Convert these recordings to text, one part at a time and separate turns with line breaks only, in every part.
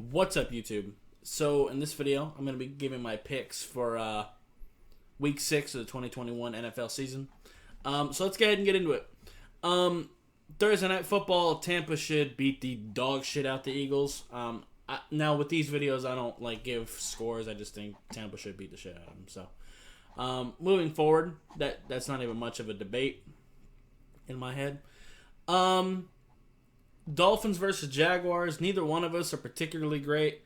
What's up, YouTube? So, in this video, I'm going to be giving my picks for Week 6 of the 2021 NFL season. So, let's go ahead and get into it. Thursday Night Football, Tampa should beat the dog shit out the Eagles. Now, with these videos, I don't give scores. I just think Tampa should beat the shit out of them. So, moving forward, that's not even much of a debate in my head. Dolphins versus Jaguars. Neither one of us are particularly great.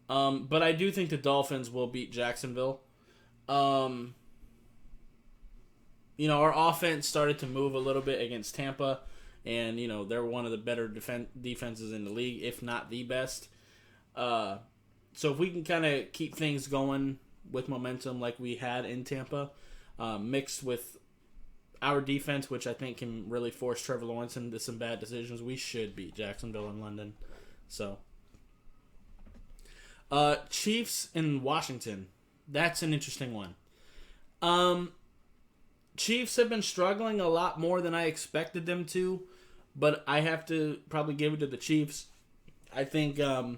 But I do think the Dolphins will beat Jacksonville. Our offense started to move a little bit against Tampa. And, they're one of the better defenses in the league, if not the best. So if we can kind of keep things going with momentum like we had in Tampa, mixed with our defense, which I think can really force Trevor Lawrence into some bad decisions, we should beat Jacksonville in London. So, Chiefs in Washington. That's an interesting one. Chiefs have been struggling a lot more than I expected them to, but I have to probably give it to the Chiefs. I think Pat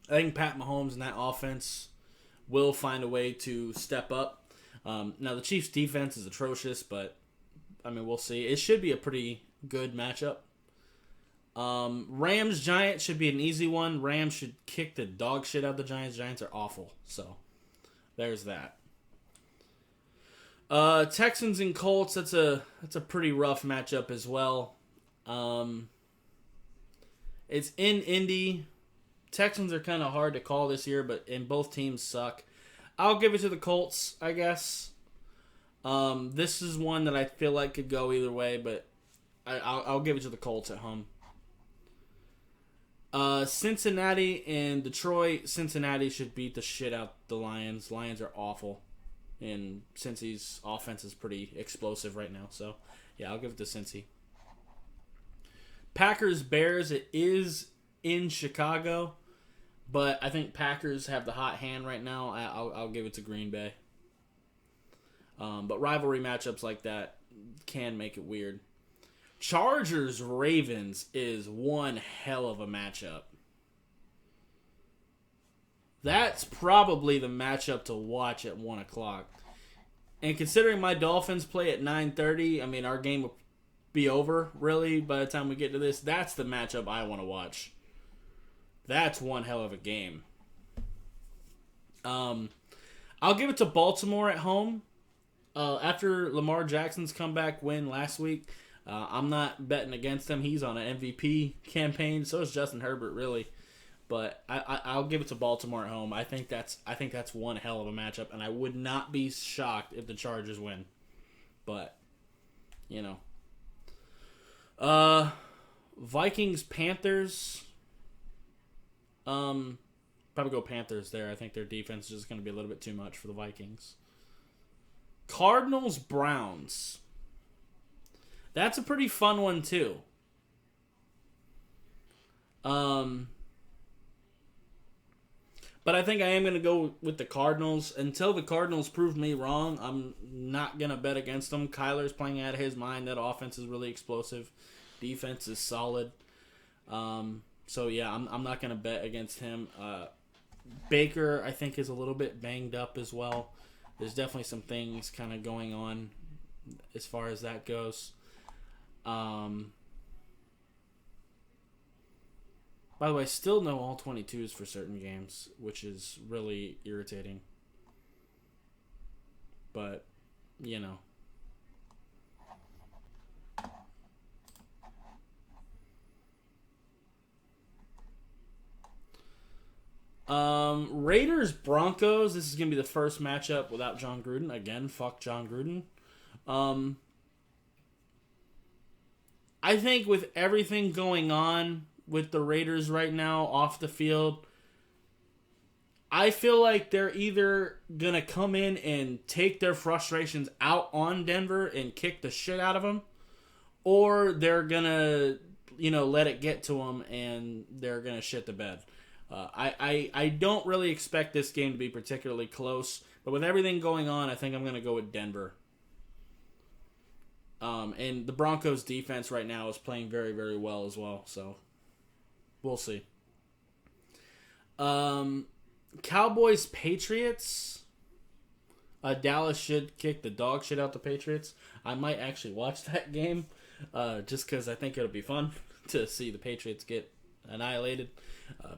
Mahomes and that offense will find a way to step up. Now, the Chiefs' defense is atrocious, but, we'll see. It should be a pretty good matchup. Rams-Giants should be an easy one. Rams should kick the dog shit out of the Giants. Giants are awful, so there's that. Texans and Colts, that's a pretty rough matchup as well. It's in Indy. Texans are kind of hard to call this year, and both teams suck. I'll give it to the Colts, I guess. This is one that I feel like could go either way, but I'll give it to the Colts at home. Cincinnati and Detroit. Cincinnati should beat the shit out the Lions. Lions are awful, and Cincy's offense is pretty explosive right now. So, yeah, I'll give it to Cincy. Packers-Bears. It is in Chicago. But I think Packers have the hot hand right now. I'll give it to Green Bay. But rivalry matchups like that can make it weird. Chargers-Ravens is one hell of a matchup. That's probably the matchup to watch at 1 o'clock. And considering my Dolphins play at 9:30, our game will be over, really, by the time we get to this. That's the matchup I want to watch. That's one hell of a game. I'll give it to Baltimore at home. After Lamar Jackson's comeback win last week, I'm not betting against him. He's on an MVP campaign. So is Justin Herbert, really. But I'll give it to Baltimore at home. I think that's one hell of a matchup, and I would not be shocked if the Chargers win. But Vikings Panthers. Probably go Panthers there. I think their defense is just going to be a little bit too much for the Vikings. Cardinals, Browns. That's a pretty fun one, too. But I think I am going to go with the Cardinals. Until the Cardinals prove me wrong, I'm not going to bet against them. Kyler's playing out of his mind. That offense is really explosive. Defense is solid. So, yeah, I'm not going to bet against him. Baker, I think, is a little bit banged up as well. There's definitely some things kind of going on as far as that goes. By the way, still no all 22s for certain games, which is really irritating. But, Raiders Broncos. This is gonna be the first matchup without John Gruden. Again, fuck John Gruden. I think with everything going on with the Raiders right now off the field, I feel like they're either gonna come in and take their frustrations out on Denver and kick the shit out of them, or they're gonna, let it get to them and they're gonna shit the bed. I don't really expect this game to be particularly close, but with everything going on, I think I'm going to go with Denver. And the Broncos defense right now is playing very, very well as well, so we'll see. Cowboys Patriots. Dallas should kick the dog shit out the Patriots. I might actually watch that game just because I think it'll be fun to see the Patriots get annihilated.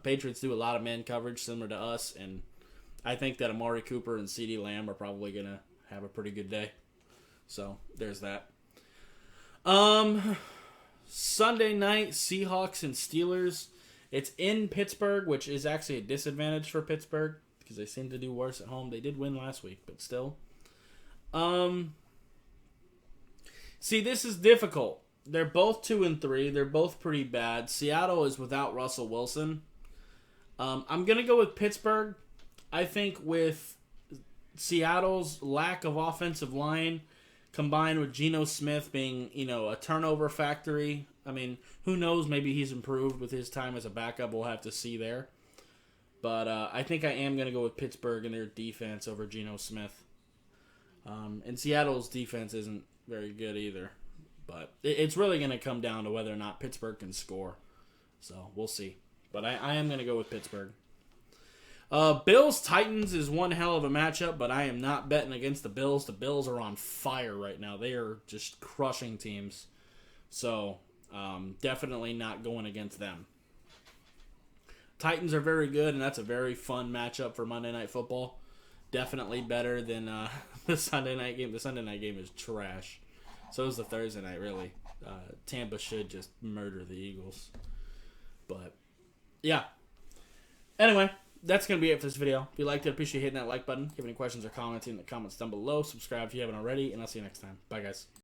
Patriots do a lot of man coverage similar to us, and I think that Amari Cooper and CeeDee Lamb are probably going to have a pretty good day. So, there's that. Sunday night, Seahawks and Steelers. It's in Pittsburgh, which is actually a disadvantage for Pittsburgh because they seem to do worse at home. They did win last week, but still. See, this is difficult. They're both 2-3. They're both pretty bad. Seattle is without Russell Wilson. I'm going to go with Pittsburgh. I think with Seattle's lack of offensive line combined with Geno Smith being, a turnover factory. I mean, who knows? Maybe he's improved with his time as a backup. We'll have to see there. But I think I am going to go with Pittsburgh and their defense over Geno Smith. And Seattle's defense isn't very good either. But it's really going to come down to whether or not Pittsburgh can score. So we'll see. But I am going to go with Pittsburgh. Bills-Titans is one hell of a matchup, but I am not betting against the Bills. The Bills are on fire right now. They are just crushing teams. So, definitely not going against them. Titans are very good, and that's a very fun matchup for Monday Night Football. Definitely better than the Sunday night game. The Sunday night game is trash. So is the Thursday night, really. Tampa should just murder the Eagles. But, yeah. Anyway, that's going to be it for this video. If you liked it, appreciate hitting that like button. If you have any questions or comments in the comments down below, subscribe if you haven't already, and I'll see you next time. Bye, guys.